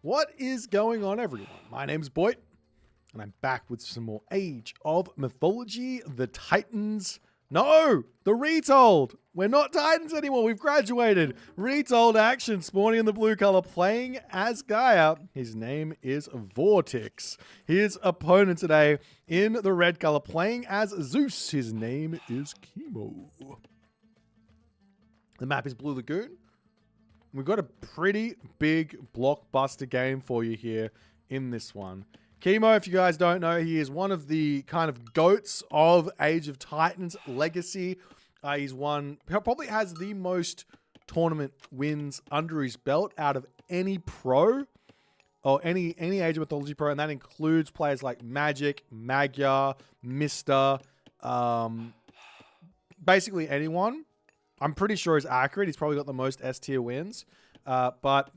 What is going on, everyone? My name's Boit, and I'm back with some more Age of Mythology, the Titans. No, the Retold. We're not Titans anymore. We've graduated. Retold action, spawning in the blue color, playing as Gaia. His name is Vortix. His opponent today in the red color, playing as Zeus. His name is Kimo. The map is Blue Lagoon. We've got a pretty big blockbuster game for you here in this one. Kimo, if you guys don't know, he is one of the kind of goats of Age of Titans legacy. He's probably has the most tournament wins under his belt out of any pro or any Age of Mythology pro, and that includes players like Magic, Magyar, Mister, basically anyone. I'm pretty sure he's accurate. He's probably got the most S tier wins. But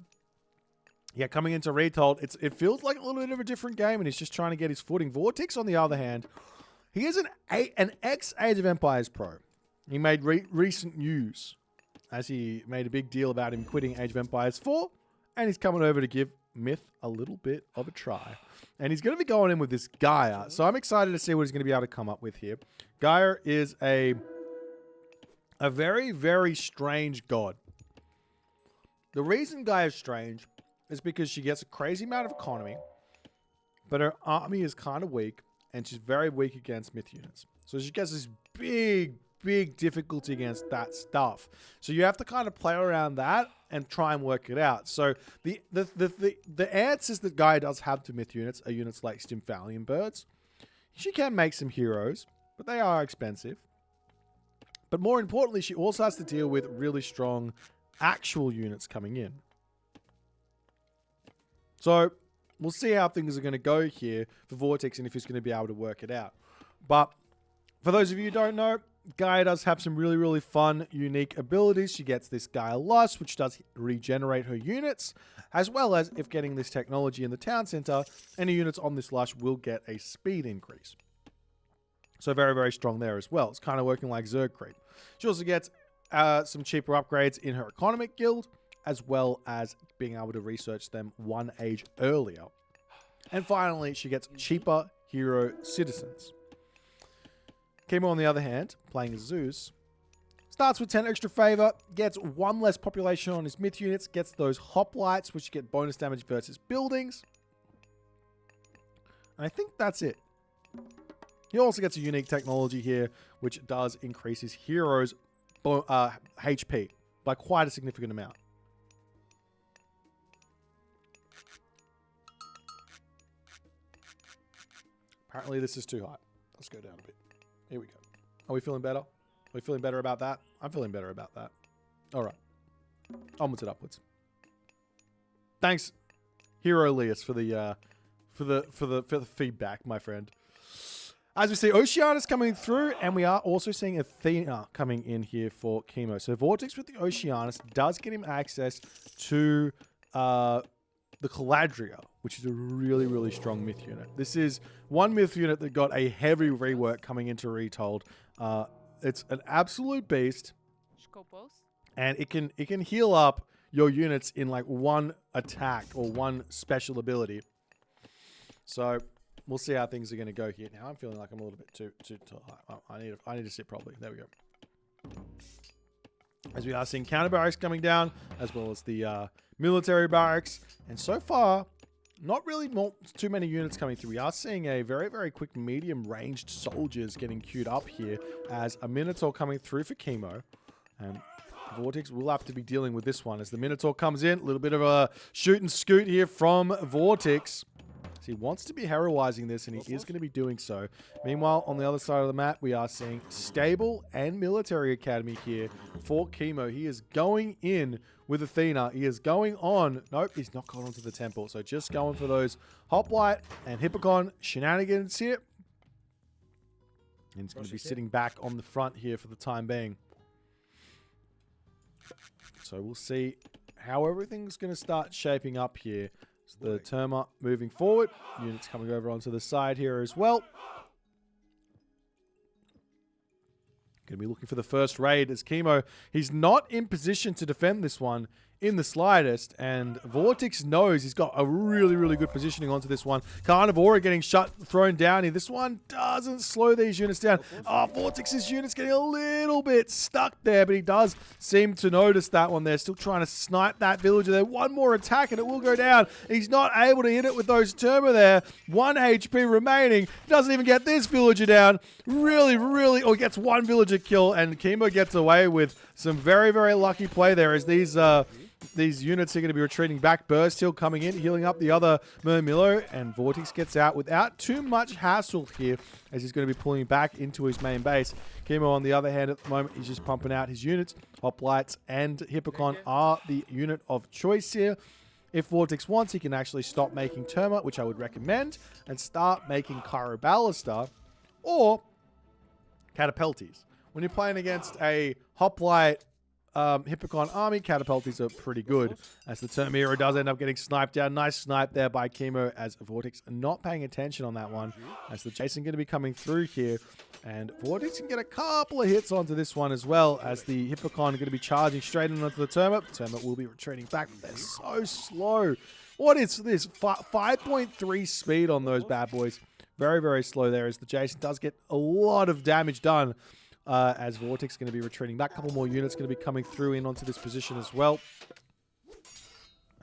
yeah, coming into Retold, it feels like a little bit of a different game, and he's just trying to get his footing. Vortix, on the other hand, he is an ex-Age of Empires pro. He made recent news as he made a big deal about him quitting Age of Empires 4, and he's coming over to give Myth a little bit of a try. And he's going to be going in with this Gaia, so I'm excited to see what he's going to be able to come up with here. Gaia is a very, very strange god. The reason Gaia is strange is because she gets a crazy amount of economy, but her army is kind of weak, and she's very weak against myth units. So she gets this big difficulty against that stuff. So you have to kind of play around that and try and work it out. So the answers that Gaia does have to myth units are units like Stymphalian birds. She can make some heroes, but they are expensive. But more importantly, she also has to deal with really strong actual units coming in. So we'll see how things are going to go here for Vortex and if he's going to be able to work it out. But for those of you who don't know, Gaia does have some really fun, unique abilities. She gets this Gaia Lust, which does regenerate her units, as well as if getting this technology in the town center, any units on this Lust will get a speed increase. So very strong there as well. It's kind of working like Zerg Creep. She also gets some cheaper upgrades in her economic guild, as well as being able to research them one age earlier. And finally, she gets cheaper hero citizens. Kemo, on the other hand, playing as Zeus, starts with 10 extra favor, gets 1 less population on his myth units, gets those hoplites, which get bonus damage versus buildings. And I think that's it. He also gets a unique technology here, which does increase his hero's HP by quite a significant amount. Apparently this is too high. Let's go down a bit. Here we go. Are we feeling better? Are we feeling better about that? I'm feeling better about that. All right. Onwards and upwards. Thanks, Hero Elias, for the feedback, my friend. As we see, Oceanus coming through, and we are also seeing Athena coming in here for Kimo. So Vortex with the Oceanus does get him access to the Caladria, which is a really strong myth unit. This is one myth unit that got a heavy rework coming into Retold. It's an absolute beast, and it can heal up your units in like one attack or one special ability. So we'll see how things are going to go here. Now I'm feeling like I'm a little bit too high. I need to sit properly. There we go. As we are seeing counter barracks coming down, as well as the military barracks, and so far, not really too many units coming through. We are seeing a very quick medium-ranged soldiers getting queued up here as a Minotaur coming through for Kimo. And Vortex will have to be dealing with this one as the Minotaur comes in. A little bit of a shoot and scoot here from Vortex. So he wants to be heroizing this, and he is going to be doing so. Meanwhile, on the other side of the map, we are seeing Stable and Military Academy here for Kimo. He is going in with Athena. He is going on. Nope, he's not going onto the temple. So just going for those Hoplite and Hippocon shenanigans here. And he's going to be sitting back on the front here for the time being. So we'll see how everything's going to start shaping up here. The turma moving forward. Units coming over onto the side here as well. Going to be looking for the first raid as Kimo. He's not in position to defend this one in the slightest, and Vortix knows he's got a really, really good positioning onto this one. Carnivora getting thrown down here. This one doesn't slow these units down. Oh, Vortix's unit's getting a little bit stuck there, but he does seem to notice that one there. Still trying to snipe that villager there. One more attack and it will go down. He's not able to hit it with those turma there. 1 HP remaining. Doesn't even get this villager down. Really, really, or gets one villager kill, and Kimo gets away with some very, very lucky play there as these units are going to be retreating back. Burst Heal coming in, healing up the other Murmillo, and Vortex gets out without too much hassle here as he's going to be pulling back into his main base. Kemo, on the other hand, at the moment, he's just pumping out his units. Hoplites and Hippocon are the unit of choice here. If Vortex wants, he can actually stop making Turma, which I would recommend, and start making Chiroballista or Catapultes. When you're playing against a Hoplite Hippocon army, Catapultes are pretty good, as the Termira does end up getting sniped down. Nice snipe there by Kimo, as Vortex not paying attention on that one, as the Jason going to be coming through here, and Vortex can get a couple of hits onto this one as well, as the Hippocon are going to be charging straight in onto the Terma. Terma will be retreating back. They're so slow. What is this? 5.3 speed on those bad boys. Very, very slow there, as the Jason does get a lot of damage done. As Vortex going to be retreating back. A couple more units going to be coming through in onto this position as well.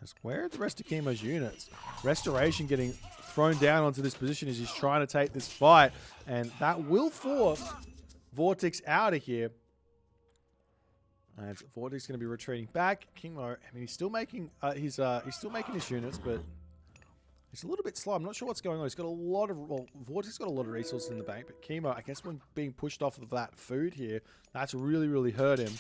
As where are the rest of Kemo's units? Restoration getting thrown down onto this position as he's trying to take this fight. And that will force Vortex out of here. As Vortex going to be retreating back. Kimo, I mean, he's still making he's still making his units, but he's a little bit slow. I'm not sure what's going on. He's got a lot of... Well, Vortex got a lot of resources in the bank, but Kimo, I guess when being pushed off of that food here, that's really, really hurt him.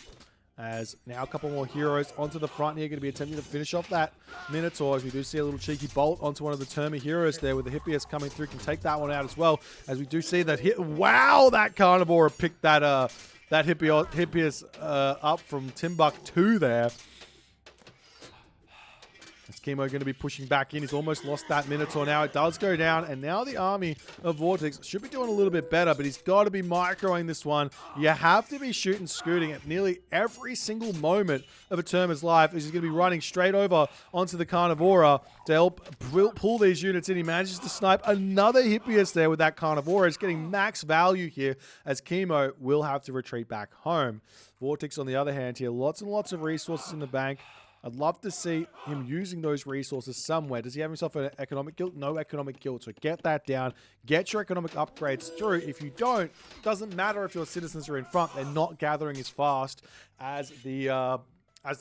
As now a couple more heroes onto the front here, going to be attempting to finish off that Minotaur. As we do see a little cheeky bolt onto one of the Terma heroes there, with the Hippias coming through, can take that one out as well. As we do see that hit... Wow, that Carnivore picked that Hippias up from Timbuktu there. As Kimo going to be pushing back in. He's almost lost that Minotaur now. It does go down, and now the army of Vortex should be doing a little bit better, but he's got to be microing this one. You have to be shooting, scooting at nearly every single moment of a Terma's life, as he's going to be running straight over onto the Carnivora to help pull these units in. He manages to snipe another Hippias there with that Carnivora. It's getting max value here, as Kimo will have to retreat back home. Vortex, on the other hand here, lots and lots of resources in the bank. I'd love to see him using those resources somewhere. Does he have himself an economic guild? No economic guild. So get that down. Get your economic upgrades through. If you don't, doesn't matter if your citizens are in front. They're not gathering as fast as the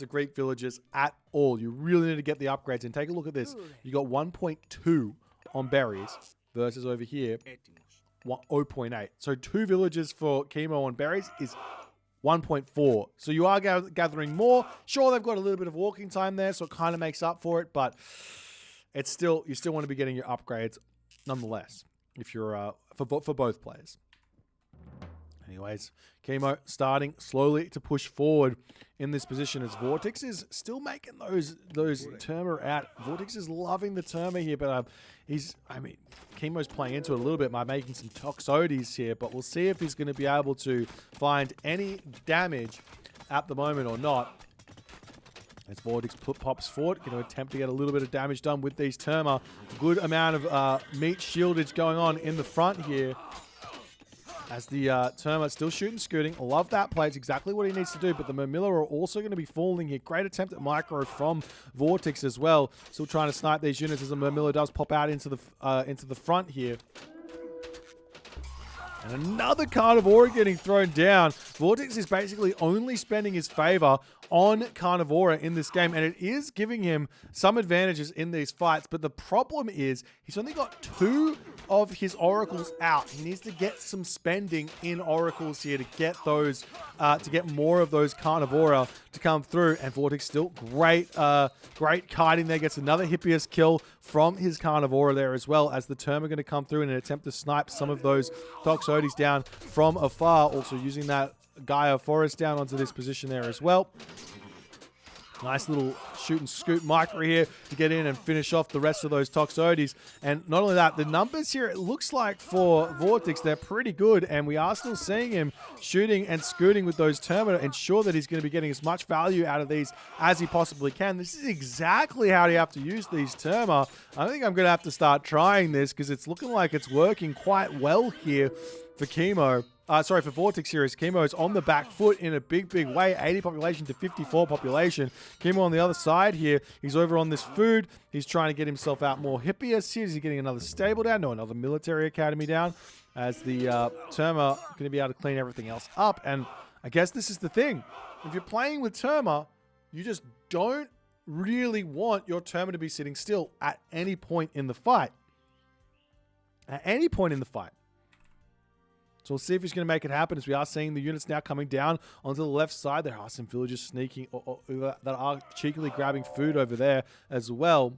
Greek villagers at all. You really need to get the upgrades. And take a look at this. You got 1.2 on berries versus over here 0.8. So 2 villages for Kimo on berries is 1.4. So you are gathering more. Sure, they've got a little bit of walking time there, so it kind of makes up for it, but it's still, you still want to be getting your upgrades nonetheless, if you're for both players. Anyways, Kimo starting slowly to push forward in this position, as Vortex is still making those Turma out. Vortex is loving the Turma here, but Kemo's playing into it a little bit by making some Toxotes here, but we'll see if he's going to be able to find any damage at the moment or not. As Vortex pops forward, going to attempt to get a little bit of damage done with these Turma. Good amount of meat shieldage going on in the front here. As the Turma still shooting, scooting. Love that play. It's exactly what he needs to do. But the Murmillo are also going to be falling here. Great attempt at micro from Vortex as well. Still trying to snipe these units as the Murmillo does pop out into the front here. And another Carnivora getting thrown down. Vortex is basically only spending his favor on Carnivora in this game, and it is giving him some advantages in these fights, but the problem is he's only got 2 of his oracles out. He needs to get some spending in oracles here to get those, to get more of those Carnivora to come through, and Vortex still great kiting there, gets another Hippias kill from his Carnivora there as well, as the Turma are going to come through in an attempt to snipe some of those Toxotes down from afar, also using that Gaia forest down onto this position there as well. Nice little shoot and scoot micro here to get in and finish off the rest of those Toxotes. And not only that, the numbers here, it looks like for Vortex, they're pretty good. And we are still seeing him shooting and scooting with those turma to ensure that he's going to be getting as much value out of these as he possibly can. This is exactly how you have to use these turma. I think I'm going to have to start trying this because it's looking like it's working quite well here for Kimo. For Vortex here, as Kimo is on the back foot in a big, big way. 80 population to 54 population. Kimo on the other side here. He's over on this food. He's trying to get himself out more hippiest here. Is he getting another stable down? No, another military academy down. As the turma going to be able to clean everything else up. And I guess this is the thing. If you're playing with turma, you just don't really want your turma to be sitting still at any point in the fight. At any point in the fight. So we'll see if he's going to make it happen, as we are seeing the units now coming down onto the left side. There are some villagers sneaking that are cheekily grabbing food over there as well.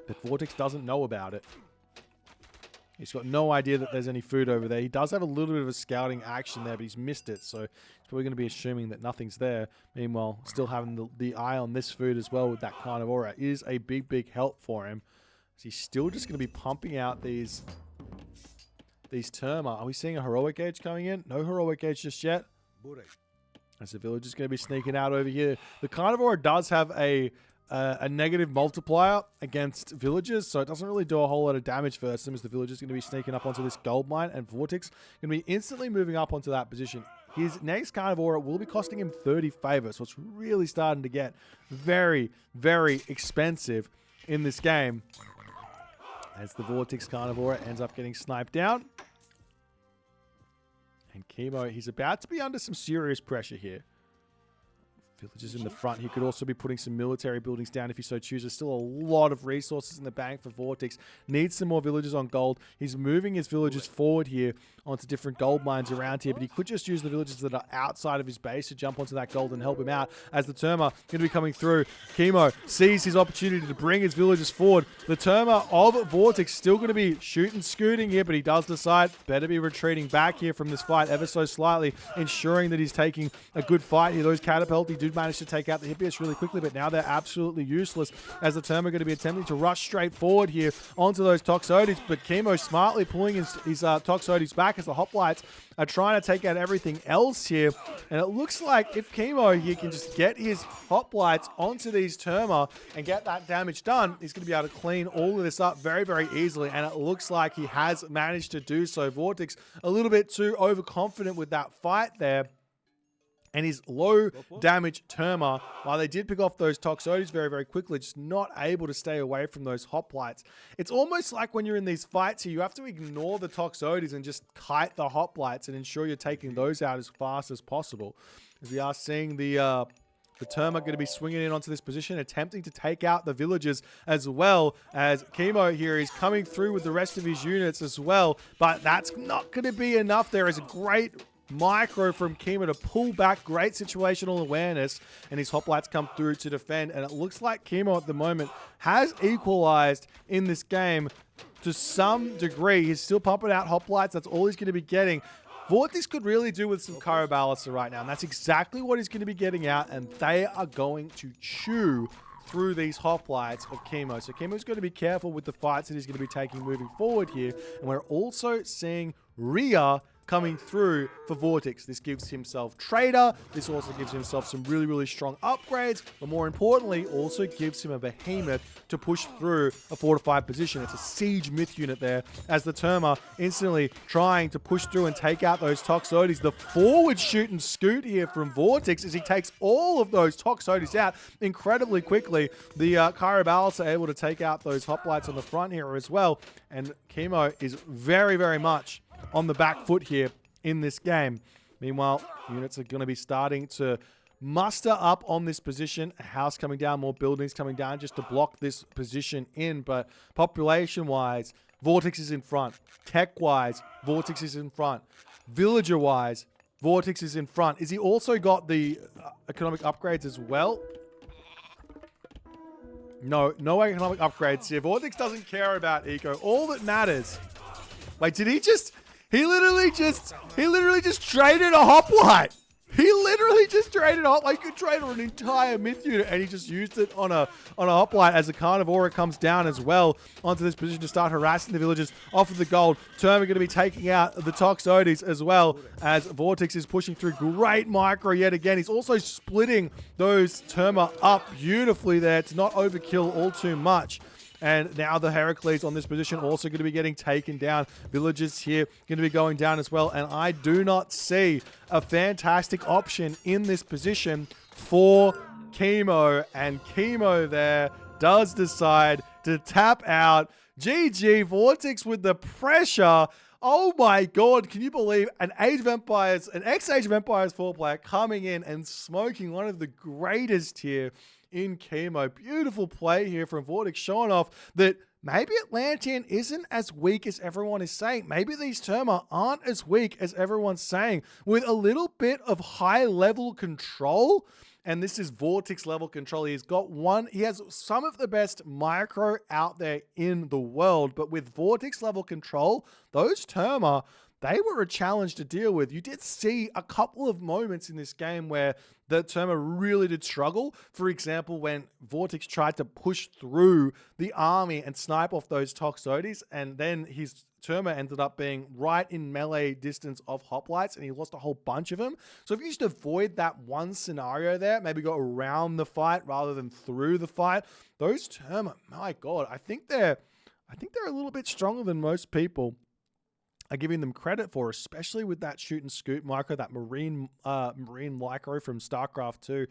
But Vortex doesn't know about it. He's got no idea that there's any food over there. He does have a little bit of a scouting action there, but he's missed it. So he's probably going to be assuming that nothing's there. Meanwhile, still having the eye on this food as well with that kind of aura is a big, big help for him. So he's still just going to be pumping out these turma. Are we seeing a heroic gauge coming in? No heroic gauge just yet. As the village is going to be sneaking out over here. The carnivore does have a negative multiplier against villagers, so it doesn't really do a whole lot of damage for them, as the village is going to be sneaking up onto this gold mine, and Vortex going to be instantly moving up onto that position. His next carnivore will be costing him 30 favor, so it's really starting to get very, very expensive in this game. As the Vortex carnivore ends up getting sniped down. And Kimo, he's about to be under some serious pressure here. Villagers in the front. He could also be putting some military buildings down if he so chooses. Still a lot of resources in the bank for Vortex. Needs some more villagers on gold. He's moving his villagers forward here onto different gold mines around here, but he could just use the villagers that are outside of his base to jump onto that gold and help him out. As the turma going to be coming through, Kimo sees his opportunity to bring his villagers forward. The turma of Vortex still going to be shooting, scooting here, but he does decide better be retreating back here from this fight ever so slightly, ensuring that he's taking a good fight here. Those catapult, he did manage to take out the hippiest really quickly, but now they're absolutely useless, as the turma are going to be attempting to rush straight forward here onto those Toxotes, but Kimo smartly pulling his Toxotes back as the hoplites are trying to take out everything else here. And it looks like if Kimo here can just get his hoplites onto these turma and get that damage done, he's going to be able to clean all of this up very, very easily. And it looks like he has managed to do so. Vortex a little bit too overconfident with that fight there. And his low damage turma, while they did pick off those Toxotes very, very quickly, just not able to stay away from those hoplites. It's almost like when you're in these fights here, you have to ignore the Toxotes and just kite the hoplites and ensure you're taking those out as fast as possible. As we are seeing the turma going to be swinging in onto this position, attempting to take out the villagers, as well as Kimo here is coming through with the rest of his units as well. But that's not going to be enough. There is a great micro from Kimo to pull back. Great situational awareness, and his hoplites come through to defend. And it looks like Kimo at the moment has equalized in this game to some degree. He's still pumping out hoplites. That's all he's going to be getting. Vortix could really do with some Kyroballister right now, and that's exactly what he's going to be getting out, and they are going to chew through these hoplites of Kimo. So Kimo's going to be careful with the fights that he's going to be taking moving forward here. And we're also seeing Rhea coming through for Vortex. This gives himself Trader. This also gives himself some really, really strong upgrades. But more importantly, also gives him a Behemoth to push through a fortified position. It's a siege myth unit there, as the turma instantly trying to push through and take out those Toxotes. The forward shoot and scoot here from Vortex as he takes all of those Toxotes out incredibly quickly. The Kyroballists are able to take out those hoplites on the front here as well. And Kimo is very, very much on the back foot here in this game. Meanwhile, units are going to be starting to muster up on this position. A house coming down, more buildings coming down just to block this position in. But population-wise, Vortex is in front. Tech-wise, Vortex is in front. Villager-wise, Vortex is in front. Is he also got the economic upgrades as well? No economic upgrades here. Vortex doesn't care about eco. All that matters... Wait, did he just... He literally just traded a hoplite. He literally just traded hop. Like, you could trade on an entire myth unit, and he just used it on a hoplite as a carnivore comes down as well onto this position to start harassing the villagers off of the gold. Turma going to be taking out the Toxotes as well as Vortex is pushing through. Great micro yet again. He's also splitting those Turma up beautifully there to not overkill all too much. And now the Heracles on this position also going to be getting taken down. Villagers here going to be going down as well. And I do not see a fantastic option in this position for Kimo. And Kimo there does decide to tap out. GG, Vortex with the pressure. Oh my god, can you believe an Age of Empires, an ex-Age of Empires 4 player coming in and smoking one of the greatest here in Kemo. Beautiful play here from Vortex, showing off that maybe Atlantean isn't as weak as everyone is saying. Maybe these Turma aren't as weak as everyone's saying. With a little bit of high-level control, and this is Vortex level control. He has some of the best micro out there in the world, but with Vortex level control, those Turma, they were a challenge to deal with. You did see a couple of moments in this game where the Turma really did struggle. For example, when Vortex tried to push through the army and snipe off those Toxotes, and then his Turma ended up being right in melee distance of hoplites, and he lost a whole bunch of them. So if you just avoid that one scenario there, maybe go around the fight rather than through the fight, those Turma, my god, I think they're a little bit stronger than most people are giving them credit for, especially with that shoot and scoot micro, that marine micro from StarCraft 2.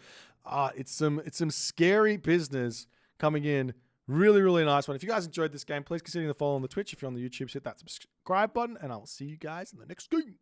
It's some scary business coming in. Really, really nice one. If you guys enjoyed this game, please consider the follow on the Twitch. If you're on the YouTube, hit that subscribe button, and I'll see you guys in the next game.